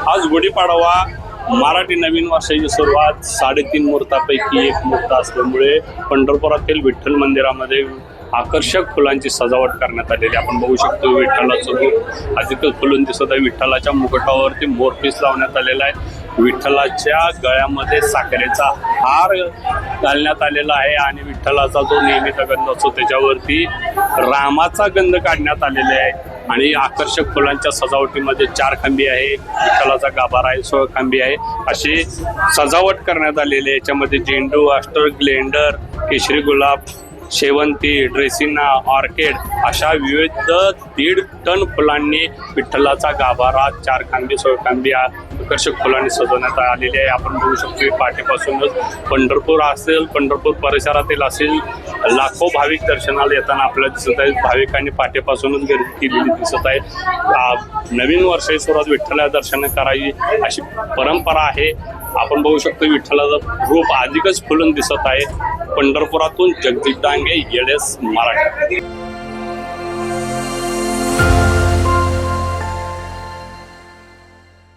आज गुढीपाडवा मराठी नवीन वर्षाची सुरुवात 3.5 मुहूर्तापैकी एक मुहूर्त असल्यामुळे पंढरपुरातील विठ्ठल मंदिरामध्ये आकर्षक फुलांची सजावट करण्यात आलेली आपण बघू शकतो। विठ्ठलाचं रूप अधिकच फुलून दिसत आहे। विठ्ठलाच्या मुकुटावरती मोरपीस लावण्यात आलेला आहे। विठ्ठलाच्या गळ्यामध्ये साखरेचा हार घालण्यात आलेला आहे आणि विठ्ठलाचा जो नेहमीचा गंध असतो त्याच्यावरती रामाचा गंध काढण्यात आलेला आहे। आणि आकर्षक फुलांच्या सजावटीमध्ये 4 खांबी आहे, विठ्ठलाचा गाभारा आहे, 16 खांबी आहे, अशी सजावट करण्यात आलेली आहे। याच्यामध्ये झेंडू, अस्टर, ग्लेंडर, केशरी गुलाब, शेवंती, ड्रेसिना, ऑर्किड अशा विविध 1.5 टन फुलांनी विठ्ठलाचा गाभारा 4 खांबी 16 खांबी आकर्षक फुलांनी सजवण्यात आलेली आहे। आपण बघू शकतो पाठीपासूनच पंढरपूर असेल, पंढरपूर परिसरातील असेल लाखो भाविक दर्शनाला येताना आपल्याला दिसत आहेत। भाविकांनी पाठीपासूनच गर्दी केलेली दिसत आहे। नवीन वर्षाची सुरुवात विठ्ठला दर्शन करावी अशी परंपरा आहे। आपण बघू शकतो विठ्ठलाचं रूप अधिकच फुलून दिसत आहे। पंढरपुरातून जगदीश डांगे, येडेस, मराठी।